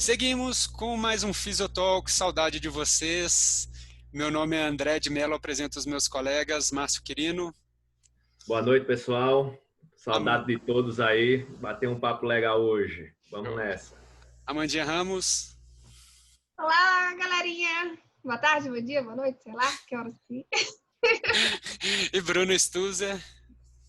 Seguimos com mais um Fisiotalk, saudade de vocês. Meu nome é André de Mello, apresento os meus colegas, Márcio Quirino. Boa noite, pessoal. Am- Saudade de todos aí. Bater um papo legal hoje. Vamos Show. nessa. Amandinha Ramos Olá, galerinha! Boa tarde, bom dia, boa noite, sei lá, que horas que... e Bruno Stuzer.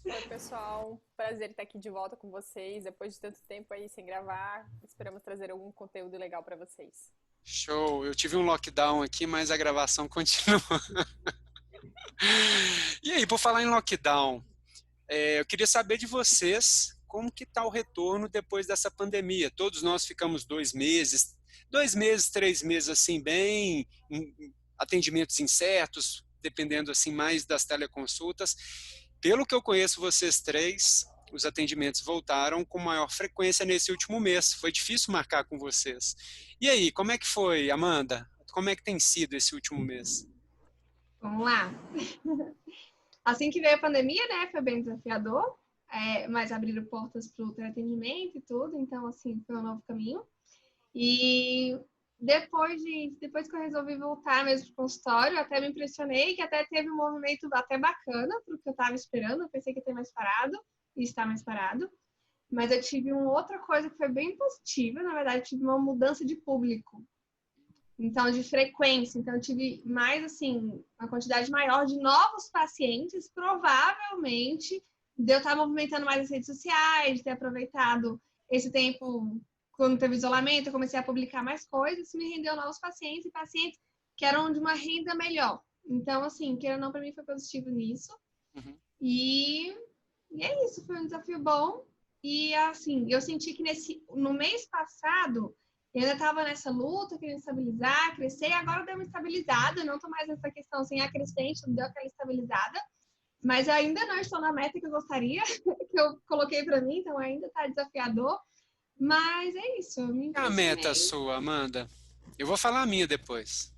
Oi, pessoal. Prazer estar aqui de volta com vocês. Depois de tanto tempo aí sem gravar, esperamos trazer algum conteúdo legal para vocês. Show, eu tive um lockdown aqui, mas a gravação continua. E aí, por falar em lockdown, eu queria saber de vocês como que está o retorno depois dessa pandemia. Todos nós ficamos 2 meses, 3 meses assim, bem, em atendimentos incertos, dependendo assim mais das teleconsultas. Pelo que eu conheço vocês três, os atendimentos voltaram com maior frequência nesse último mês. Foi difícil marcar com vocês. E aí, como é que foi, Amanda? Como é que tem sido esse último mês? Vamos lá! Assim que veio a pandemia, né, foi bem desafiador, mas abriram portas para o teleatendimento e tudo, então, assim, foi um novo caminho. E depois que eu resolvi voltar mesmo para o consultório, até me impressionei que até teve um movimento até bacana para o que eu estava esperando. Eu pensei que ia ter mais parado, e está mais parado. Mas eu tive uma outra coisa que foi bem positiva, na verdade, eu tive uma mudança de público. Então, de frequência. Então, eu tive mais, assim, uma quantidade maior de novos pacientes, provavelmente, de eu estar movimentando mais as redes sociais, de ter aproveitado esse tempo, quando teve isolamento, eu comecei a publicar mais coisas, me rendeu novos pacientes e pacientes que eram de uma renda melhor. Então, assim, queira ou não, para mim foi positivo nisso. Uhum. E é isso, foi um desafio bom. E, assim, eu senti que no mês passado, eu ainda estava nessa luta, querendo estabilizar, crescer, e agora deu uma estabilizada, eu não estou mais nessa questão assim, crescente, não deu aquela estabilizada. Mas eu ainda não estou na meta que eu gostaria, que eu coloquei para mim, então ainda está desafiador. Mas é isso, eu me Qual a impressionei. meta sua, Amanda? Eu vou falar a minha depois.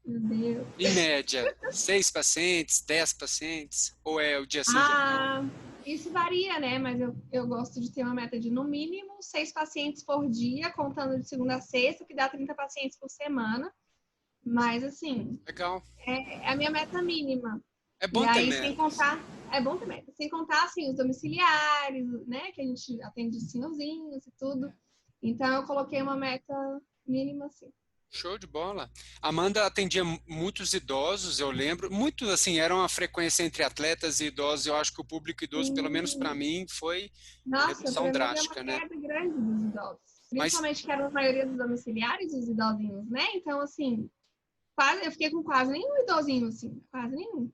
Meu Deus. Em média, 6 pacientes, 10 pacientes? Ou é o dia sim, dia não? Isso varia, né? Mas eu gosto de ter uma meta de, no mínimo, 6 pacientes por dia, contando de segunda a sexta, que dá 30 pacientes por semana. Mas, assim, Legal. é a minha meta mínima. É bom E ter aí, meta. sem contar, é bom ter meta. Sem contar, assim, os domiciliares, né? Que a gente atende os senhorzinhos e tudo. Então, eu coloquei uma meta mínima, assim. Show de bola. Amanda atendia muitos idosos, eu lembro. Muito, assim, era uma frequência entre atletas e idosos. Eu acho que o público idoso, pelo menos para mim, foi uma Nossa, redução para mim é uma drástica, né? queda grande dos idosos. Mas, Principalmente que eram a maioria dos domiciliares, os idosinhos, né? Então, assim, eu fiquei com quase nenhum idosinho, assim. Quase nenhum.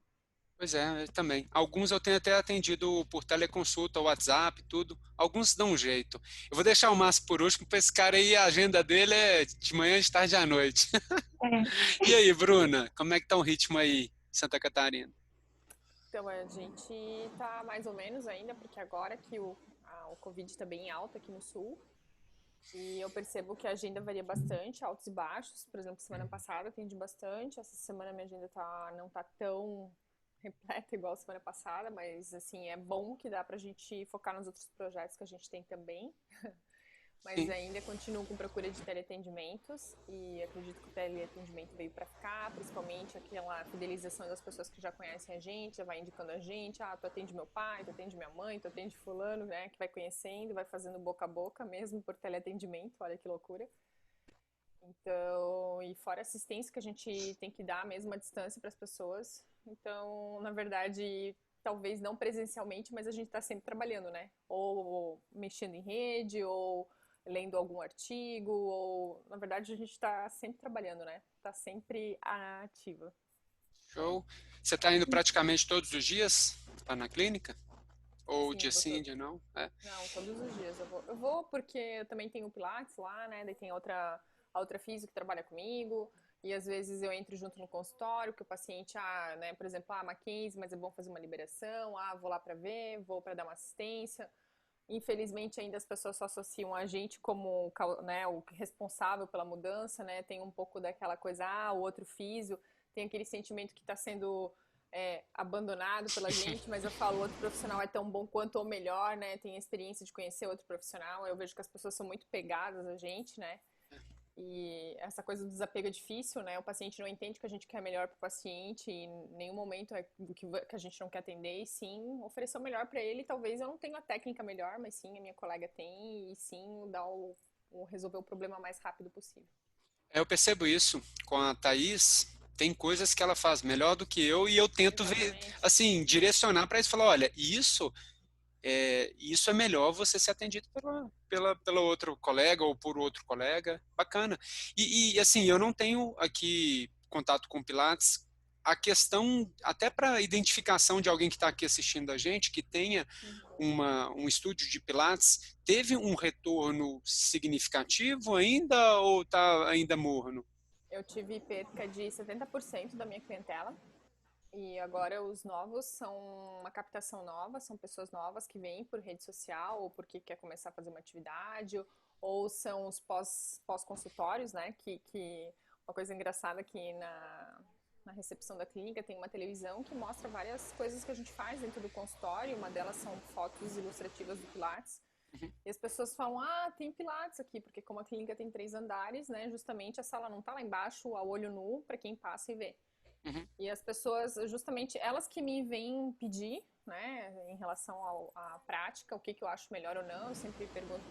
pois é, eu também. Alguns eu tenho até atendido por teleconsulta, WhatsApp, tudo. Alguns dão um jeito. Eu vou deixar o Márcio por último, porque esse cara aí, a agenda dele é de manhã, de tarde e à noite. É. E aí, Bruna, como é que tá o ritmo aí em Santa Catarina? Então, a gente tá mais ou menos ainda, porque agora que o Covid está bem alto aqui no Sul, e eu percebo que a agenda varia bastante, altos e baixos. Por exemplo, semana passada eu atendi bastante, essa semana minha agenda não tá tão repleta igual semana passada, mas assim, é bom que dá pra gente focar nos outros projetos que a gente tem também. Mas Sim. ainda continuo com procura de teleatendimentos e acredito que o teleatendimento veio para ficar, principalmente aquela fidelização das pessoas que já conhecem a gente, já vai indicando a gente, tu atende meu pai, tu atende minha mãe, tu atende fulano, né, que vai conhecendo, vai fazendo boca a boca mesmo por teleatendimento, olha que loucura. Então, e fora a assistência que a gente tem que dar mesmo à distância para as pessoas. Então, na verdade, talvez não presencialmente, mas a gente está sempre trabalhando, né? Ou mexendo em rede, ou lendo algum artigo, ou na verdade a gente está sempre trabalhando, né? Está sempre ativa. Show. Você está indo praticamente todos os dias na clínica? Ou Sim, dia sim, dia não? É. Não, todos os dias eu vou porque eu também tenho o Pilates lá, né? Daí tem a outra física que trabalha comigo. E às vezes eu entro junto no consultório, que o paciente, né, por exemplo, Mackenzie, mas é bom fazer uma liberação, vou lá para ver, vou para dar uma assistência. Infelizmente ainda as pessoas só associam a gente como, né, o responsável pela mudança, né? Tem um pouco daquela coisa, o outro físio, tem aquele sentimento que está sendo abandonado pela gente, mas eu falo, o outro profissional é tão bom quanto ou melhor, né? Tem a experiência de conhecer outro profissional, eu vejo que as pessoas são muito pegadas a gente, né? E essa coisa do desapego é difícil, né? O paciente não entende que a gente quer melhor para o paciente e em nenhum momento é do que a gente não quer atender, e sim oferecer o melhor para ele. Talvez eu não tenha a técnica melhor, mas sim a minha colega tem, e sim dar resolver o problema mais rápido possível. Eu percebo isso com a Thaís. Tem coisas que ela faz melhor do que eu e eu tento ver, Exatamente. assim, direcionar para isso, falar, olha, isso é melhor você ser atendido pela outro colega ou por outro colega. Bacana. Assim, eu não tenho aqui contato com Pilates. A questão, até para identificação de alguém que está aqui assistindo a gente, que tenha um estúdio de Pilates, teve um retorno significativo ainda ou está ainda morno? Eu tive perca de 70% da minha clientela. E agora os novos são uma captação nova, são pessoas novas que vêm por rede social ou porque quer começar a fazer uma atividade, ou são os pós-consultórios, né? Que uma coisa engraçada que na recepção da clínica tem uma televisão que mostra várias coisas que a gente faz dentro do consultório, uma delas são fotos ilustrativas do Pilates. E as pessoas falam, tem Pilates aqui, porque como a clínica tem 3 andares, né? Justamente a sala não tá lá embaixo, a olho nu, para quem passa e vê. E as pessoas, justamente, elas que me vêm pedir, né, em relação à prática, o que eu acho melhor ou não, eu sempre pergunto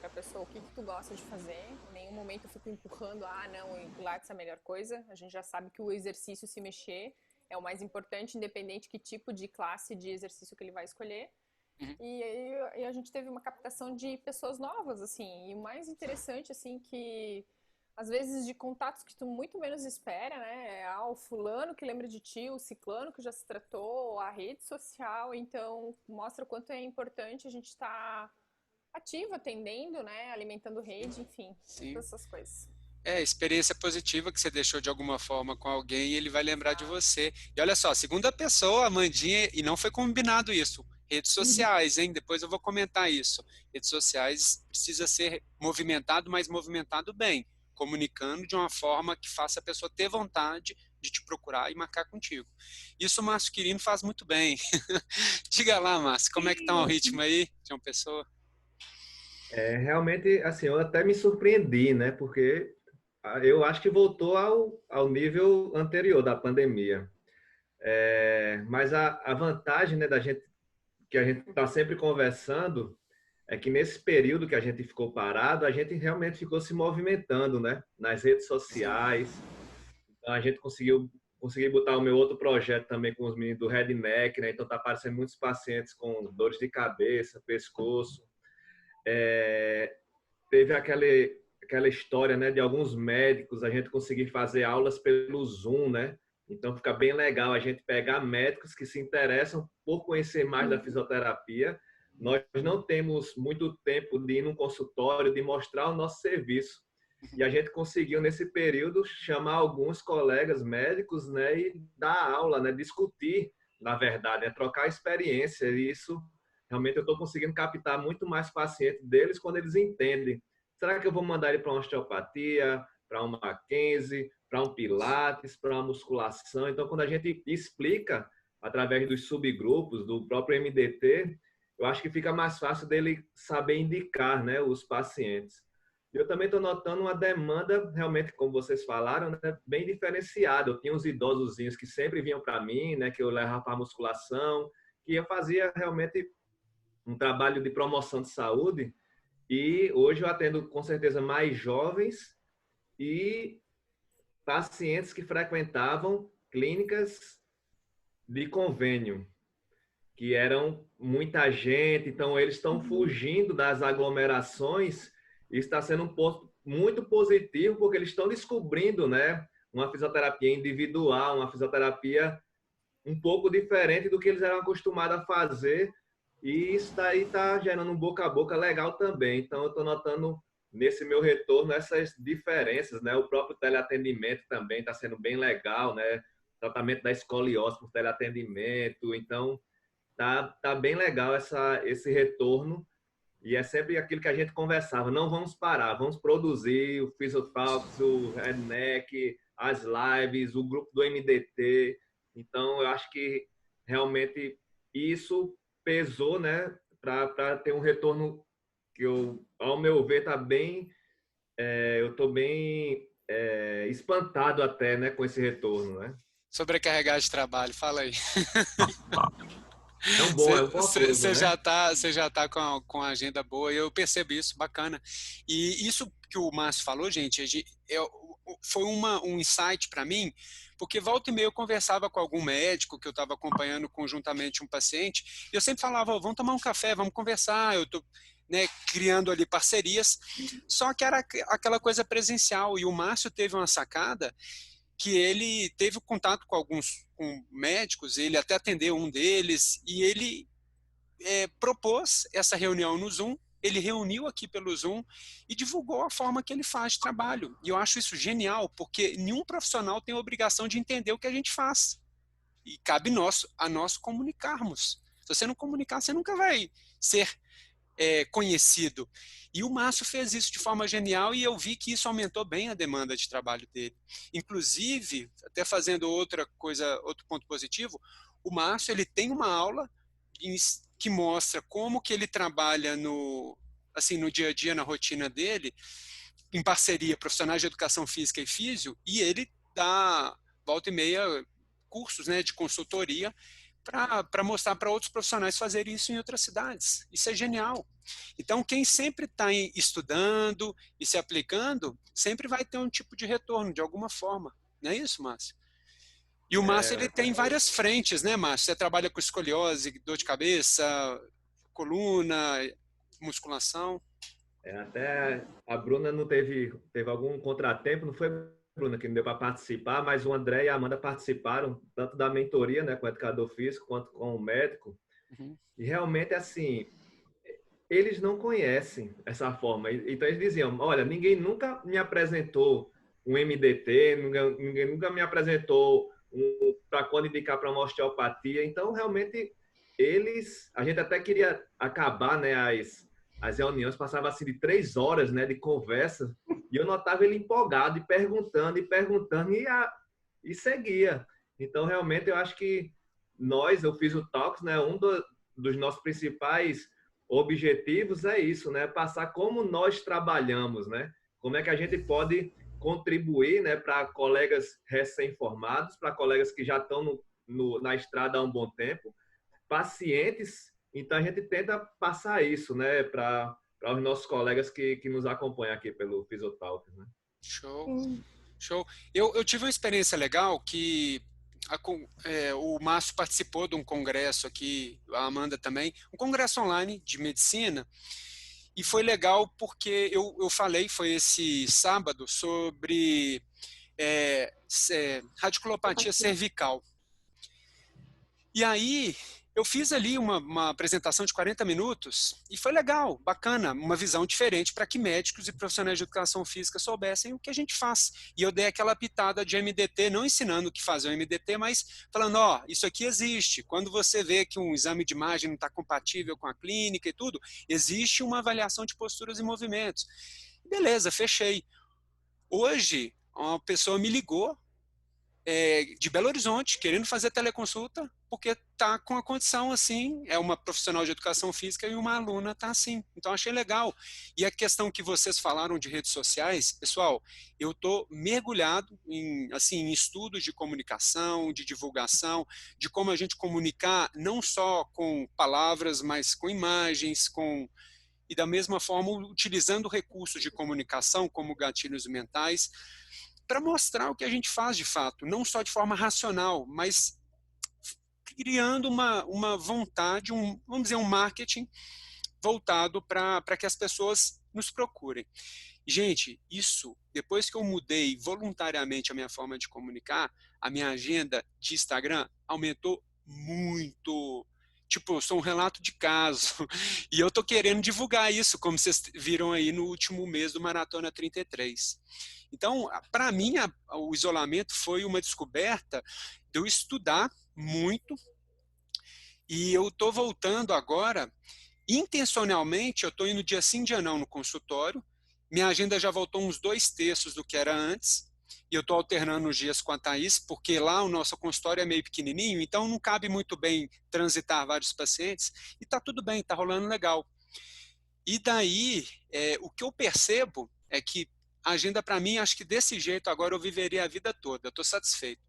para a pessoa o que tu gosta de fazer, em nenhum momento eu fico empurrando, não, o Pilates é a melhor coisa, a gente já sabe que o exercício se mexer é o mais importante, independente que tipo de classe de exercício que ele vai escolher. E a gente teve uma captação de pessoas novas, assim, e o mais interessante, assim, que às vezes de contatos que tu muito menos espera, né? O fulano que lembra de ti, o ciclano que já se tratou, a rede social, então mostra o quanto é importante a gente estar ativo, atendendo, né? Alimentando rede, enfim, Sim. todas essas coisas. Experiência positiva que você deixou de alguma forma com alguém e ele vai lembrar de você. E olha só, segunda pessoa, Amandinha, e não foi combinado isso. Redes sociais, hein? Depois eu vou comentar isso. Redes sociais precisa ser movimentado, mas movimentado bem, comunicando de uma forma que faça a pessoa ter vontade de te procurar e marcar contigo. Isso o Márcio Quirino faz muito bem. Diga lá, Márcio, como é que tá o ritmo aí de uma pessoa? Realmente, assim, eu até me surpreendi, né? Porque eu acho que voltou ao nível anterior da pandemia. Mas a vantagem, né, que a gente está sempre conversando é que nesse período que a gente ficou parado, a gente realmente ficou se movimentando, né? Nas redes sociais. Então, a gente consegui botar o meu outro projeto também com os meninos do Redneck, né? Então tá aparecendo muitos pacientes com dores de cabeça, pescoço. Teve aquela história, né, de alguns médicos, a gente conseguir fazer aulas pelo Zoom, né? Então fica bem legal a gente pegar médicos que se interessam por conhecer mais da fisioterapia. Nós não temos muito tempo de ir num consultório, de mostrar o nosso serviço. E a gente conseguiu, nesse período, chamar alguns colegas médicos, né, e dar aula, né, discutir, na verdade, né, trocar experiência. E isso, realmente, eu estou conseguindo captar muito mais pacientes deles quando eles entendem. Será que eu vou mandar ele para uma osteopatia, para uma Mackenzie, para um Pilates, para uma musculação? Então, quando a gente explica, através dos subgrupos, do próprio MDT, eu acho que fica mais fácil dele saber indicar, né, os pacientes. Eu também estou notando uma demanda, realmente, como vocês falaram, né, bem diferenciada. Eu tinha uns idosozinhos que sempre vinham para mim, né, que eu levava para a musculação, que eu fazia realmente um trabalho de promoção de saúde. E hoje eu atendo, com certeza, mais jovens e pacientes que frequentavam clínicas de convênio, que eram muita gente, então eles estão fugindo das aglomerações. E está sendo um ponto muito positivo, porque eles estão descobrindo, né, uma fisioterapia individual, uma fisioterapia um pouco diferente do que eles eram acostumados a fazer, e isso daí está gerando um boca a boca legal também. Então eu estou notando nesse meu retorno essas diferenças, né? O próprio teleatendimento também está sendo bem legal, né? Tratamento da escoliose por teleatendimento. Então tá bem legal esse retorno, e é sempre aquilo que a gente conversava: não vamos parar, vamos produzir o Physiotalks, o Redneck, as lives, o grupo do MDT. Então eu acho que realmente isso pesou, né, para ter um retorno que ao meu ver está bem eu estou bem espantado até, né, com esse retorno, né? Sobrecarregado de trabalho, fala aí. É um bom acordo, né? Você já tá com a agenda boa, e eu percebo isso, bacana. E isso que o Márcio falou, gente, foi um insight para mim, porque volta e meia eu conversava com algum médico que eu estava acompanhando conjuntamente um paciente, e eu sempre falava, vamos tomar um café, vamos conversar, eu estou, né, criando ali parcerias, só que era aquela coisa presencial, e o Márcio teve uma sacada que ele teve contato com alguns médicos, ele até atendeu um deles, e ele propôs essa reunião no Zoom, ele reuniu aqui pelo Zoom e divulgou a forma que ele faz de trabalho. E eu acho isso genial, porque nenhum profissional tem a obrigação de entender o que a gente faz. E cabe a nós comunicarmos. Se você não comunicar, você nunca vai ser conhecido. E o Márcio fez isso de forma genial e eu vi que isso aumentou bem a demanda de trabalho dele. Inclusive, até fazendo outra coisa, outro ponto positivo, o Márcio ele tem uma aula que mostra como que ele trabalha no dia a dia, na rotina dele, em parceria profissionais de educação física e físio, e ele dá, volta e meia, cursos, né, de consultoria para mostrar para outros profissionais fazerem isso em outras cidades. Isso é genial. Então, quem sempre está estudando e se aplicando, sempre vai ter um tipo de retorno, de alguma forma. Não é isso, Márcio? E o Márcio, ele tem várias frentes, né, Márcio? Você trabalha com escoliose, dor de cabeça, coluna, musculação. Até a Bruna não teve algum contratempo, não foi, Bruna, que não deu para participar, mas o André e a Amanda participaram tanto da mentoria, né, com o educador físico, quanto com o médico. Uhum. E realmente, assim, eles não conhecem essa forma. Então, eles diziam, olha, ninguém nunca me apresentou um MDT, ninguém nunca me apresentou para quando indicar para uma osteopatia. Então, realmente, a gente até queria acabar, né, as reuniões, passava assim de 3 horas, né, de conversa, e eu notava ele empolgado e perguntando, e seguia. Então, realmente, eu acho que eu fiz o Talks, né, dos nossos principais objetivos é isso, né, passar como nós trabalhamos, né, como é que a gente pode contribuir, né, para colegas recém-formados, para colegas que já estão na estrada há um bom tempo, pacientes. Então, a gente tenta passar isso, né, para os nossos colegas que nos acompanham aqui pelo Fisiotalk, né? Show, show. Eu tive uma experiência legal que o Márcio participou de um congresso aqui, a Amanda também, um congresso online de medicina, e foi legal porque eu falei, foi esse sábado, sobre radiculopatia cervical. E aí, eu fiz ali uma apresentação de 40 minutos e foi legal, bacana, uma visão diferente para que médicos e profissionais de educação física soubessem o que a gente faz. E eu dei aquela pitada de MDT, não ensinando o que fazer o MDT, mas falando, isso aqui existe. Quando você vê que um exame de imagem não está compatível com a clínica e tudo, existe uma avaliação de posturas e movimentos. Beleza, fechei. Hoje, uma pessoa me ligou de Belo Horizonte, querendo fazer teleconsulta, porque está com a condição assim, é uma profissional de educação física e uma aluna está assim. Então, achei legal. E a questão que vocês falaram de redes sociais, pessoal, eu estou mergulhado em estudos de comunicação, de divulgação, de como a gente comunicar não só com palavras, mas com imagens, e da mesma forma utilizando recursos de comunicação, como gatilhos mentais, para mostrar o que a gente faz de fato, não só de forma racional, mas criando uma vontade, vamos dizer, um marketing voltado para que as pessoas nos procurem. Gente, isso, depois que eu mudei voluntariamente a minha forma de comunicar, a minha agenda de Instagram aumentou muito. Tipo, eu sou um relato de caso. E eu tô querendo divulgar isso, como vocês viram aí no último mês do Maratona 33. Então, para mim, o isolamento foi uma descoberta de eu estudar muito, e eu estou voltando agora, intencionalmente, eu estou indo dia sim, dia não no consultório, minha agenda já voltou uns 2/3 do que era antes, e eu estou alternando os dias com a Thaís, porque lá o nosso consultório é meio pequenininho, então não cabe muito bem transitar vários pacientes, e está tudo bem, está rolando legal. E daí, o que eu percebo é que a agenda para mim, acho que desse jeito agora eu viveria a vida toda. Eu estou satisfeito.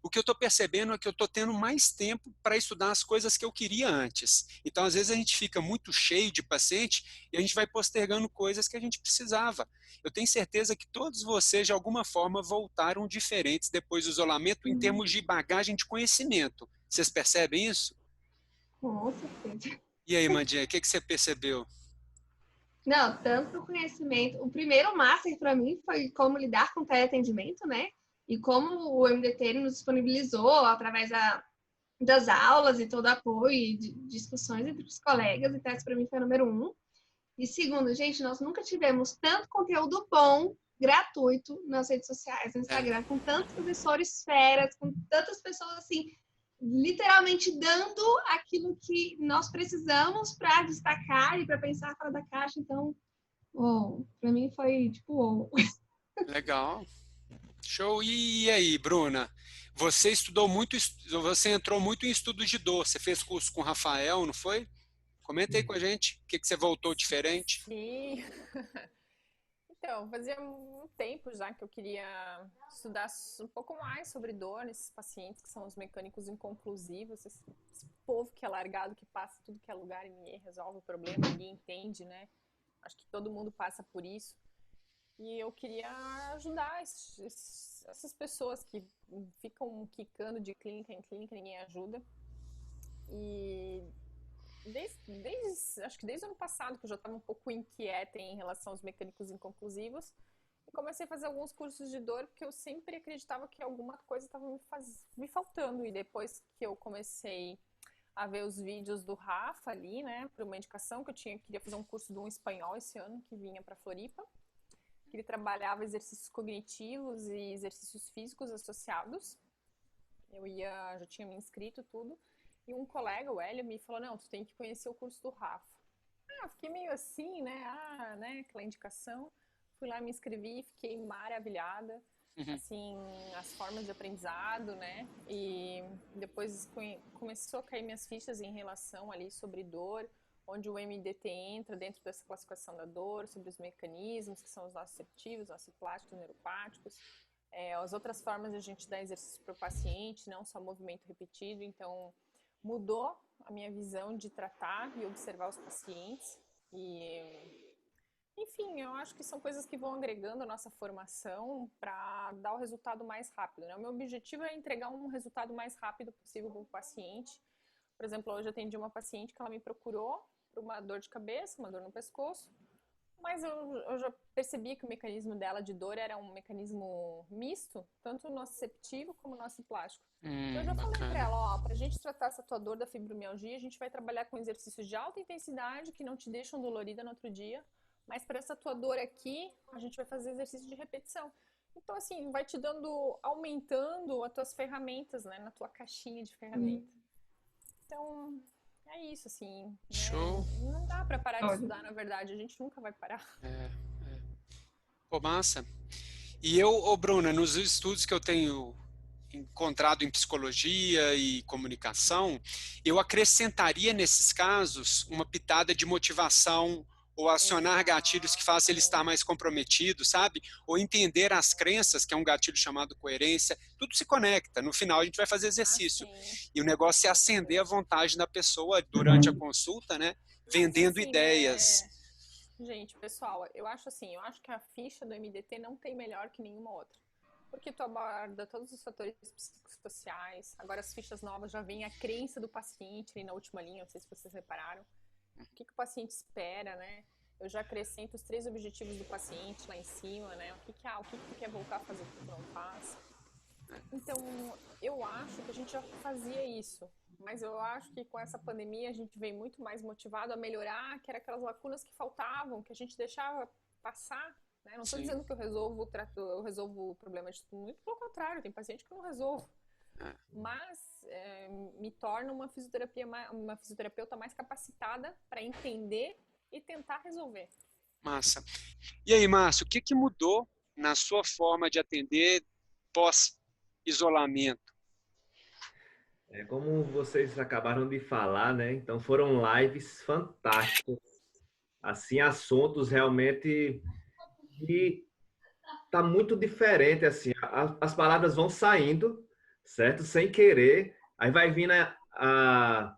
O que eu estou percebendo é que eu estou tendo mais tempo para estudar as coisas que eu queria antes. Então, às vezes, a gente fica muito cheio de paciente e a gente vai postergando coisas que a gente precisava. Eu tenho certeza que todos vocês, de alguma forma, voltaram diferentes depois do isolamento em termos de bagagem de conhecimento. Vocês percebem isso? Com certeza. E aí, Mandinha, o que você percebeu? Não, tanto o conhecimento. O primeiro master para mim foi como lidar com teleatendimento, né? E como o MDT nos disponibilizou através das aulas e todo o apoio e de discussões entre os colegas. Então, esse para mim foi o número 1. E segundo, gente, nós nunca tivemos tanto conteúdo bom, gratuito, nas redes sociais, no Instagram, com tantos professores feras, com tantas pessoas assim, literalmente dando aquilo que nós precisamos para destacar e para pensar fora da caixa. Então, para mim foi tipo, Legal. Show. E aí, Bruna? Você estudou muito, você entrou muito em estudos de dor. Você fez curso com o Rafael, não foi? Comenta aí com a gente. O que você voltou diferente? Sim. Então, fazia um tempo já que eu queria estudar um pouco mais sobre dor nesses pacientes que são os mecânicos inconclusivos, esse povo que é largado, que passa tudo que é lugar e ninguém resolve o problema, ninguém entende, né? Acho que todo mundo passa por isso. E eu queria ajudar essas pessoas que ficam quicando de clínica em clínica, ninguém ajuda. E acho que desde o ano passado, que eu já estava um pouco inquieta em relação aos mecânicos inconclusivos, e comecei a fazer alguns cursos de dor, porque eu sempre acreditava que alguma coisa estava me faltando. E depois que eu comecei a ver os vídeos do Rafa ali, né, para uma indicação que eu queria fazer um curso de um espanhol esse ano, que vinha para Floripa, que ele trabalhava exercícios cognitivos e exercícios físicos associados. Já tinha me inscrito tudo. E um colega, o Hélio, me falou, não, tu tem que conhecer o curso do Rafa. Fiquei meio assim, né? Aquela indicação. Fui lá, me inscrevi, fiquei maravilhada. Assim, as formas de aprendizado, né? E depois começou a cair minhas fichas em relação ali sobre dor, onde o MDT entra dentro dessa classificação da dor, sobre os mecanismos, que são os nociceptivos, nociplásticos, neuropáticos. As outras formas de a gente dar exercício para o paciente, não só movimento repetido. Então, mudou a minha visão de tratar e observar os pacientes. Enfim, eu acho que são coisas que vão agregando a nossa formação para dar o resultado mais rápido, né? O meu objetivo é entregar um resultado mais rápido possível para o paciente. Por exemplo, hoje eu atendi uma paciente que ela me procurou por uma dor de cabeça, uma dor no pescoço, mas eu já percebi que o mecanismo dela de dor era um mecanismo misto, tanto nociceptivo como nociplástico. Então eu já falei para ela, para a gente tratar essa tua dor da fibromialgia, a gente vai trabalhar com exercícios de alta intensidade que não te deixam dolorida no outro dia, mas para essa tua dor aqui, a gente vai fazer exercício de repetição. Então, assim, vai te aumentando as tuas ferramentas, né, na tua caixinha de ferramentas. Então, é isso, assim. Show. Né? Não dá para parar de estudar, na verdade. A gente nunca vai parar. Pô, massa. E eu, Bruna, nos estudos que eu tenho encontrado em psicologia e comunicação, eu acrescentaria nesses casos uma pitada de motivação ou acionar gatilhos que façam ele estar mais comprometido, sabe? Ou entender as crenças, que é um gatilho chamado coerência. Tudo se conecta. No final, a gente vai fazer exercício. E o negócio é acender a vontade da pessoa durante a consulta, né? Vendendo ideias. Gente, pessoal, eu acho que a ficha do MDT não tem melhor que nenhuma outra. Porque tu aborda todos os fatores psicossociais. Agora as fichas novas já vem a crença do paciente ali na última linha, não sei se vocês repararam. O que o paciente espera, né? Eu já acrescento os 3 objetivos do paciente lá em cima, né? O que tu quer voltar a fazer que tu não faz? Então, eu acho que a gente já fazia isso, mas eu acho que com essa pandemia a gente veio muito mais motivado a melhorar, que eram aquelas lacunas que faltavam, que a gente deixava passar, né? Não estou dizendo que eu resolvo o problema de tudo, muito pelo contrário, tem paciente que eu não resolvo. Mas me torna uma fisioterapeuta mais capacitada para entender e tentar resolver. Massa. E aí, Márcio, o que mudou na sua forma de atender pós-isolamento? Como vocês acabaram de falar, né? Então foram lives fantásticas, assim, assuntos realmente que tá muito diferente, assim, as palavras vão saindo, certo? Sem querer, aí vai vindo a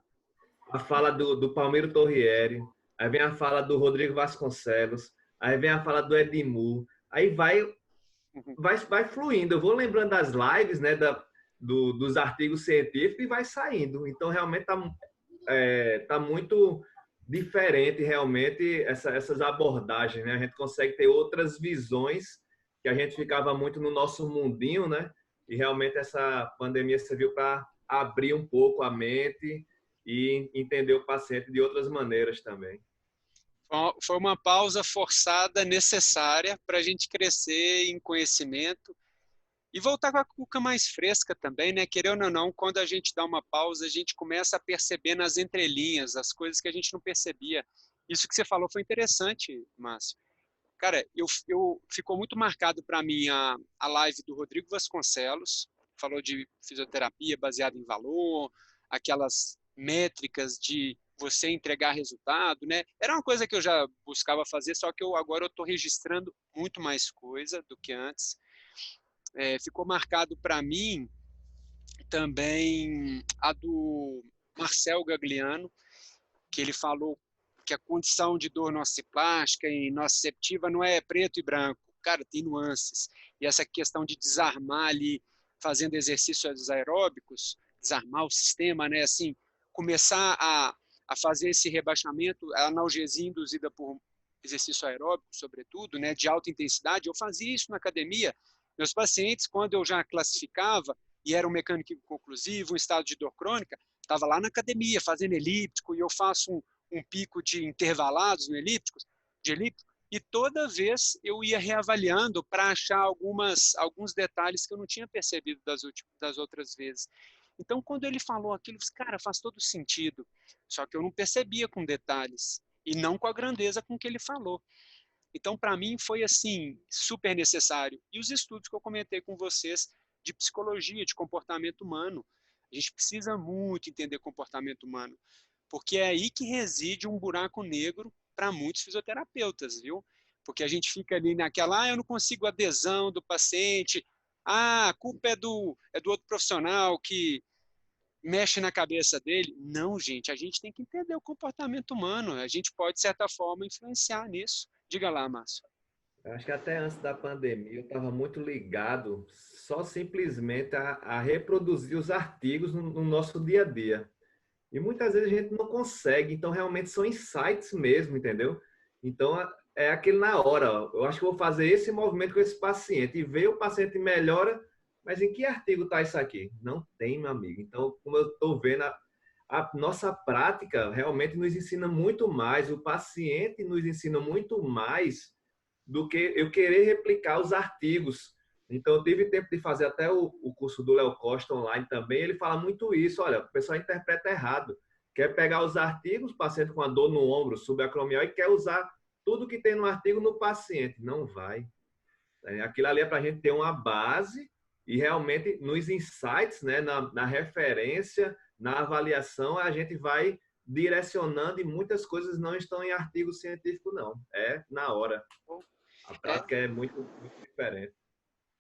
fala do Palmiro Torriere, aí vem a fala do Rodrigo Vasconcelos, aí vem a fala do Edmur, aí vai fluindo. Eu vou lembrando das lives, né, dos artigos científicos e vai saindo. Então, realmente tá muito diferente, realmente, essas abordagens, né? A gente consegue ter outras visões que a gente ficava muito no nosso mundinho, né? E realmente essa pandemia serviu para abrir um pouco a mente e entender o paciente de outras maneiras também. Foi uma pausa forçada necessária para a gente crescer em conhecimento e voltar com a cuca mais fresca também, né? Querendo ou não, quando a gente dá uma pausa, a gente começa a perceber nas entrelinhas as coisas que a gente não percebia. Isso que você falou foi interessante, Márcio. Cara, ficou muito marcado para mim a live do Rodrigo Vasconcelos, falou de fisioterapia baseada em valor, aquelas métricas de você entregar resultado, né? Era uma coisa que eu já buscava fazer, só que agora eu estou registrando muito mais coisa do que antes. Ficou marcado para mim também a do Marcel Gagliano, que ele falou que a condição de dor nociplástica e nociceptiva não é preto e branco, cara, tem nuances. E essa questão de desarmar ali, fazendo exercícios aeróbicos, desarmar o sistema, né, assim, começar a fazer esse rebaixamento, a analgesia induzida por exercício aeróbico, sobretudo, né, de alta intensidade. Eu fazia isso na academia. Meus pacientes, quando eu já classificava, e era um mecânico conclusivo, um estado de dor crônica, estava lá na academia fazendo elíptico, e eu faço um pico de intervalados no elíptico, e toda vez eu ia reavaliando para achar alguns detalhes que eu não tinha percebido das outras vezes. Então, quando ele falou aquilo, eu disse, cara, faz todo sentido, só que eu não percebia com detalhes, e não com a grandeza com que ele falou. Então, para mim, foi assim, super necessário. E os estudos que eu comentei com vocês de psicologia, de comportamento humano, a gente precisa muito entender comportamento humano, porque é aí que reside um buraco negro para muitos fisioterapeutas, viu? Porque a gente fica ali naquela, eu não consigo adesão do paciente, a culpa é do outro profissional que mexe na cabeça dele. Não, gente, a gente tem que entender o comportamento humano, a gente pode, de certa forma, influenciar nisso. Diga lá, Márcio. Eu acho que até antes da pandemia eu estava muito ligado só simplesmente a reproduzir os artigos no nosso dia a dia. E muitas vezes a gente não consegue, então realmente são insights mesmo, entendeu? Então é aquele na hora, ó, eu acho que eu vou fazer esse movimento com esse paciente e ver o paciente melhora, mas em que artigo está isso aqui? Não tem, meu amigo. Então, como eu estou vendo, a nossa prática realmente nos ensina muito mais, o paciente nos ensina muito mais do que eu querer replicar os artigos. Então, eu tive tempo de fazer até o curso do Léo Costa online também. Ele fala muito isso. Olha, o pessoal interpreta errado. Quer pegar os artigos, paciente com a dor no ombro subacromial, e quer usar tudo que tem no artigo no paciente. Não vai. Aquilo ali é para a gente ter uma base e realmente nos insights, né, na referência, na avaliação, a gente vai direcionando e muitas coisas não estão em artigo científico, não. É na hora. A prática é muito, muito diferente.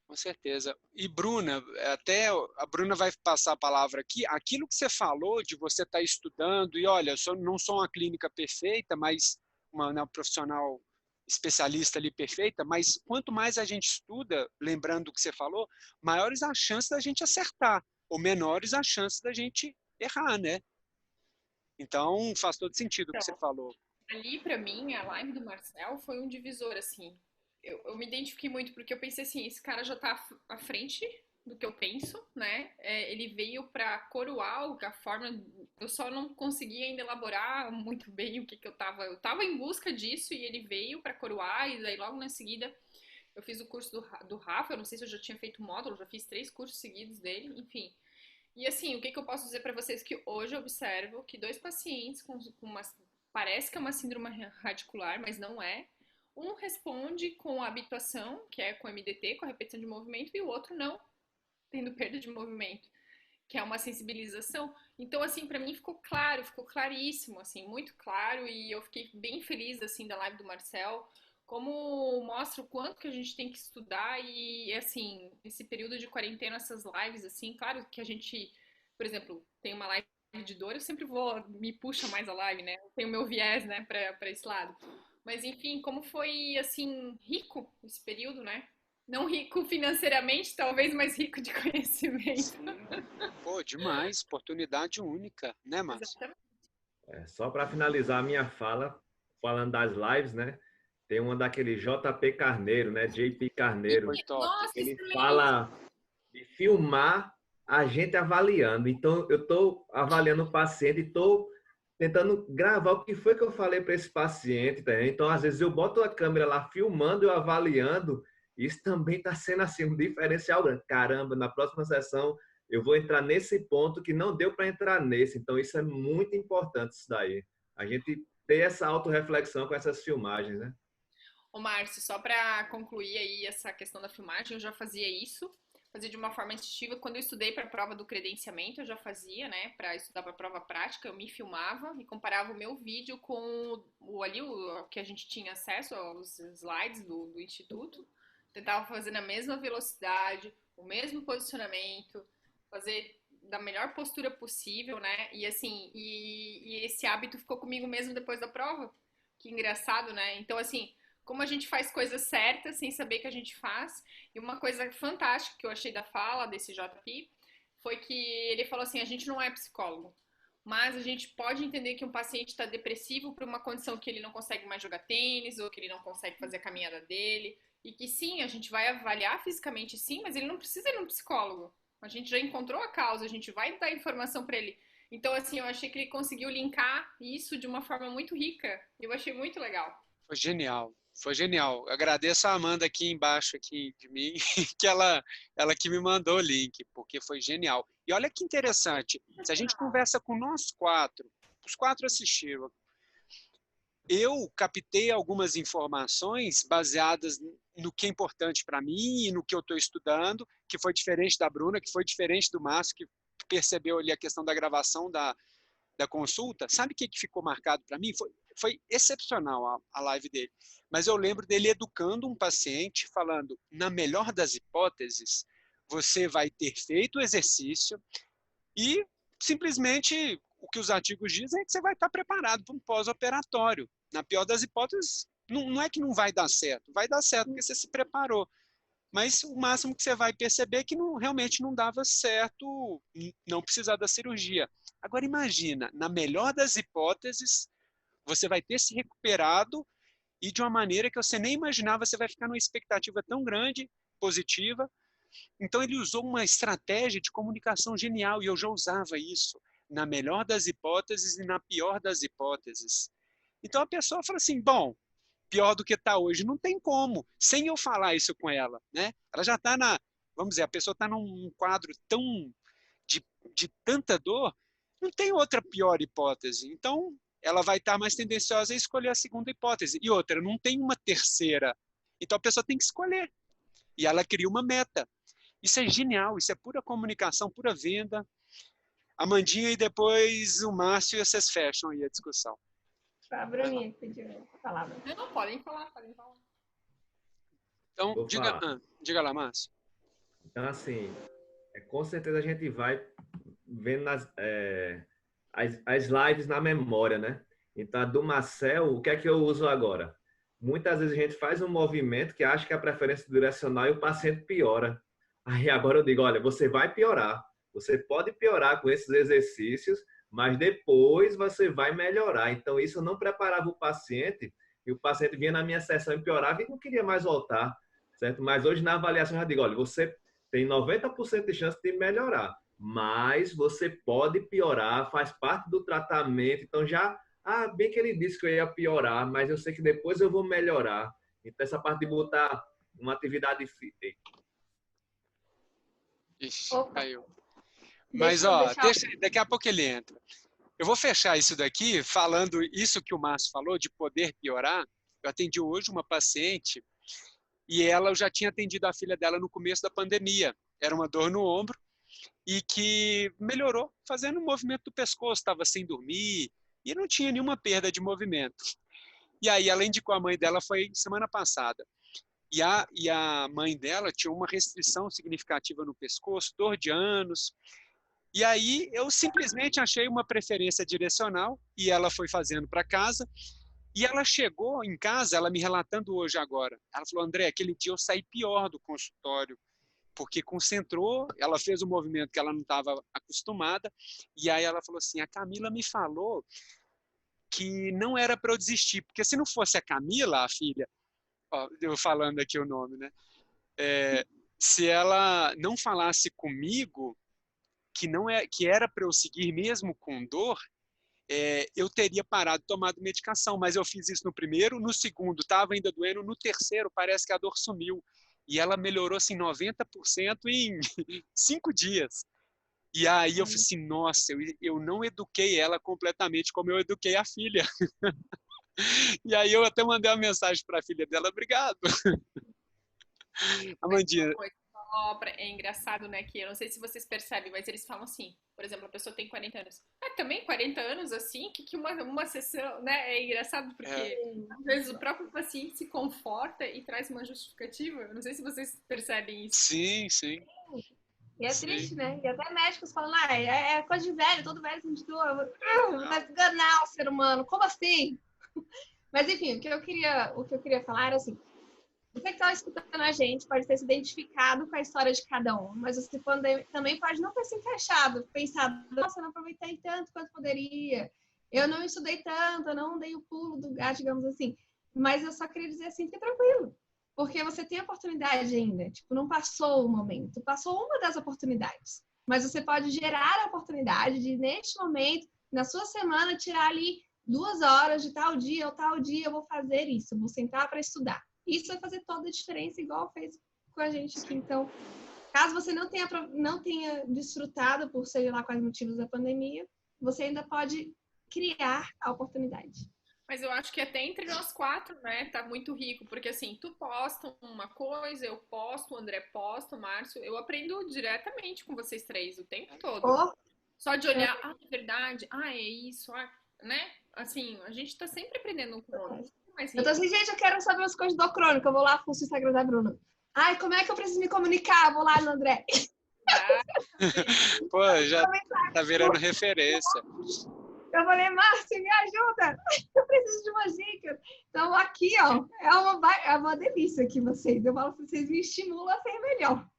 Com certeza. E Bruna, até a Bruna vai passar a palavra aqui. Aquilo que você falou de você estar estudando, e olha, eu não sou uma clínica perfeita, mas uma profissional especialista ali perfeita, mas quanto mais a gente estuda, lembrando do que você falou, maiores as chances da gente acertar, ou menores as chances da gente errar, né? Então, faz todo sentido o que você falou. Ali, para mim, a live do Marcel foi um divisor, assim. Eu me identifiquei muito, porque eu pensei assim, esse cara já tá à frente do que eu penso, né? Ele veio para coroar a forma... Eu só não consegui ainda elaborar muito bem o que eu tava... Eu tava em busca disso e ele veio para coroar, e daí logo na seguida eu fiz o curso do Rafa, eu não sei se eu já tinha feito módulo, já fiz 3 cursos seguidos dele, enfim. E assim, o que eu posso dizer para vocês? Que hoje eu observo que 2 pacientes com uma... Parece que é uma síndrome radicular, mas não é. Um responde com a habituação, que é com MDT, com a repetição de movimento, e o outro não, tendo perda de movimento, que é uma sensibilização. Então, assim, para mim ficou claro, ficou claríssimo, assim, muito claro, e eu fiquei bem feliz, assim, da live do Marcel, como mostra o quanto que a gente tem que estudar e, assim, esse período de quarentena, essas lives, assim, claro que a gente, por exemplo, tem uma live de dor, eu sempre vou, me puxa mais a live, né? Eu tenho meu viés, né, pra esse lado. Mas, enfim, como foi, assim, rico esse período, né? Não rico financeiramente, talvez, mas rico de conhecimento. Sim. Pô, demais. Oportunidade única, né, Márcio? Exatamente. Só para finalizar a minha fala, falando das lives, né? Tem uma daquele JP Carneiro, né? JP Carneiro. Foi top. Nossa, Ele excelente! fala de filmar a gente avaliando. Então, eu estou avaliando o paciente e estou tentando gravar o que foi que eu falei para esse paciente. Tá? Então, às vezes, eu boto a câmera lá filmando, eu avaliando. Isso também está sendo assim, um diferencial grande. Caramba, na próxima sessão eu vou entrar nesse ponto que não deu para entrar nesse. Então, isso é muito importante, isso daí. A gente ter essa autorreflexão com essas filmagens, né? Ô, Márcio, só para concluir aí essa questão da filmagem, eu já fazia isso, fazia de uma forma instintiva. Quando eu estudei para a prova do credenciamento, eu já fazia, né? Para estudar para a prova prática, eu me filmava e comparava o meu vídeo com o que a gente tinha acesso aos slides do instituto. Tentava fazer na mesma velocidade, o mesmo posicionamento, fazer da melhor postura possível, né? E assim, e esse hábito ficou comigo mesmo depois da prova. Que engraçado, né? Então, assim, como a gente faz coisas certas sem saber que a gente faz. E uma coisa fantástica que eu achei da fala desse JP foi que ele falou assim: a gente não é psicólogo, mas a gente pode entender que um paciente está depressivo por uma condição que ele não consegue mais jogar tênis ou que ele não consegue fazer a caminhada dele. E que sim, a gente vai avaliar fisicamente sim, mas ele não precisa ir num psicólogo. A gente já encontrou a causa, a gente vai dar informação para ele. Então, assim, eu achei que ele conseguiu linkar isso de uma forma muito rica. Eu achei muito legal. Foi genial. Foi genial. Eu agradeço a Amanda aqui embaixo aqui de mim, que ela que me mandou o link, porque foi genial. E olha que interessante, se a gente conversa com nós quatro, os quatro assistiram, eu captei algumas informações baseadas no que é importante para mim e no que eu estou estudando, que foi diferente da Bruna, que foi diferente do Márcio, que percebeu ali a questão da gravação da consulta. Sabe o que ficou marcado para mim? Foi excepcional a live dele. Mas eu lembro dele educando um paciente, falando, na melhor das hipóteses, você vai ter feito o exercício e simplesmente o que os artigos dizem é que você vai estar preparado para um pós-operatório. Na pior das hipóteses, não é que não vai dar certo, vai dar certo porque você se preparou. Mas o máximo que você vai perceber é que realmente não dava certo não precisar da cirurgia. Agora imagina, na melhor das hipóteses, você vai ter se recuperado e de uma maneira que você nem imaginava, você vai ficar numa expectativa tão grande, positiva. Então ele usou uma estratégia de comunicação genial e eu já usava isso na melhor das hipóteses e na pior das hipóteses. Então a pessoa fala assim, bom, pior do que está hoje, não tem como, sem eu falar isso com ela, né? Ela já está vamos dizer, a pessoa está num quadro tão de tanta dor, não tem outra pior hipótese. Então ela vai estar mais tendenciosa a escolher a segunda hipótese. E outra, não tem uma terceira. Então a pessoa tem que escolher. E ela cria uma meta. Isso é genial, isso é pura comunicação, pura venda. A Mandinha e depois o Márcio e vocês fecham aí a discussão. A Bruninha que pediu a palavra. Não, podem falar, podem falar. Então, diga lá, Márcio. Então, assim, com certeza a gente vai vendo as lives na memória, né? Então, a do Marcel, o que é que eu uso agora? Muitas vezes a gente faz um movimento que acha que é a preferência direcional e o paciente piora. Aí agora eu digo, olha, você vai piorar. Você pode piorar com esses exercícios, mas depois você vai melhorar. Então, isso eu não preparava o paciente, e o paciente vinha na minha sessão e piorava e não queria mais voltar, certo? Mas hoje na avaliação eu já digo, olha, você tem 90% de chance de melhorar, mas você pode piorar, faz parte do tratamento. Então, bem que ele disse que eu ia piorar, mas eu sei que depois eu vou melhorar. Então, essa parte de botar uma atividade física. Ixi, caiu. Mas, daqui a pouco ele entra. Eu vou fechar isso daqui falando isso que o Márcio falou, de poder piorar. Eu atendi hoje uma paciente e eu já tinha atendido a filha dela no começo da pandemia. Era uma dor no ombro e que melhorou fazendo um movimento do pescoço, estava sem dormir e não tinha nenhuma perda de movimento. E aí ela indicou a mãe dela, foi semana passada. E a mãe dela tinha uma restrição significativa no pescoço, dor de ânus. E aí eu simplesmente achei uma preferência direcional e ela foi fazendo para casa. E ela chegou em casa, ela me relatando hoje agora. Ela falou, André, aquele dia eu saí pior do consultório, porque concentrou, ela fez um movimento que ela não estava acostumada. E aí ela falou assim, a Camila me falou que não era para eu desistir, porque se não fosse a Camila, a filha, ó, eu falando aqui o nome, né? Se ela não falasse comigo que era para eu seguir mesmo com dor, eu teria parado, tomado medicação, mas eu fiz isso no primeiro, no segundo estava ainda doendo, no terceiro parece que a dor sumiu. E ela melhorou assim 90% em 5 dias. E aí eu falei assim, nossa, eu não eduquei ela completamente como eu eduquei a filha. E aí eu até mandei uma mensagem para a filha dela, obrigado. Amandinha. É engraçado, né, que eu não sei se vocês percebem, mas eles falam assim, por exemplo, a pessoa tem 40 anos. Também 40 anos, assim, que uma sessão, né, é engraçado porque às vezes o próprio paciente se conforta e traz uma justificativa. Eu não sei se vocês percebem isso. Sim, sim. E é triste, né? E até médicos falam, é coisa de velho, todo velho sente dor. Vai enganar o ser humano, como assim? Mas enfim, o que eu queria falar era assim, você que está escutando a gente pode ter se identificado com a história de cada um, mas você também pode não ter se encaixado, pensado, nossa, eu não aproveitei tanto quanto poderia, eu não estudei tanto, eu não dei o pulo do gato, digamos assim. Mas eu só queria dizer assim, fica tranquilo, porque você tem oportunidade ainda, tipo, não passou o momento, passou uma das oportunidades, mas você pode gerar a oportunidade de, neste momento, na sua semana, tirar ali 2 horas de tal dia ou tal dia, eu vou fazer isso, eu vou sentar para estudar. Isso vai fazer toda a diferença, igual fez com a gente aqui. Então, caso você não tenha desfrutado por sei lá quais motivos da pandemia, você ainda pode criar a oportunidade. Mas eu acho que até entre nós 4, né, tá muito rico, porque assim, tu posta uma coisa, eu posto, o André posta, o Márcio, eu aprendo diretamente com vocês 3 o tempo todo. Só de olhar, é verdade, é isso, né? Assim, a gente tá sempre aprendendo um com o outro. Eu tô assim, gente, eu quero saber as coisas do crônico. Eu vou lá pro Instagram da Bruna. Como é que eu preciso me comunicar? Eu vou lá no André. Pô, já tá virando referência. Eu falei, Márcio, me ajuda. Eu preciso de umas dicas. Então, aqui, ó, é uma delícia aqui vocês. Eu falo, vocês me estimulam a ser melhor.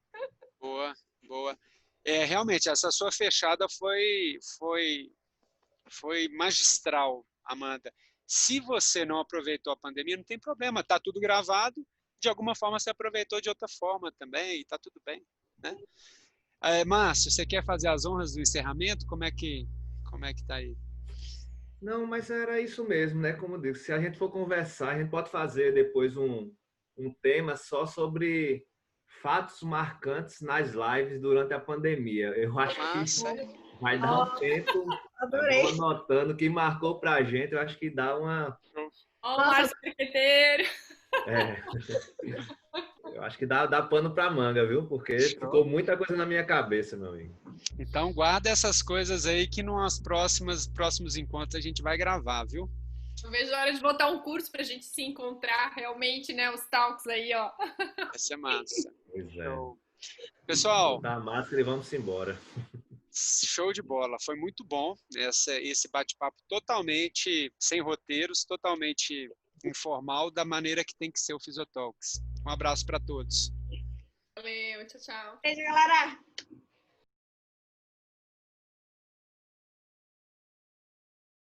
Boa, boa. Realmente, essa sua fechada foi magistral, Amanda. Se você não aproveitou a pandemia, não tem problema, tá tudo gravado, de alguma forma você aproveitou de outra forma também, e tá tudo bem, né? Márcio, você quer fazer as honras do encerramento? Como é que tá aí? Não, mas era isso mesmo, né? Como eu disse, se a gente for conversar, a gente pode fazer depois um tema só sobre fatos marcantes nas lives durante a pandemia. Eu acho que vai dar um tempo. Adorei. Eu vou anotando o que marcou pra gente. Eu acho que dá uma... Ó, o Márcio Marqueteiro. Eu acho que dá pano pra manga, viu? Porque ficou muita coisa na minha cabeça, meu amigo. Então guarda essas coisas aí que nos próximos encontros a gente vai gravar, viu? Eu vejo a hora de botar um curso pra gente se encontrar realmente, né? Os talks aí, ó. Vai ser massa. Pois é. Então, pessoal, botar a máscara e vamos embora. Show de bola. Foi muito bom esse bate-papo totalmente sem roteiros, totalmente informal, da maneira que tem que ser o Physiotalks. Um abraço para todos. Valeu, tchau, tchau. Beijo, galera.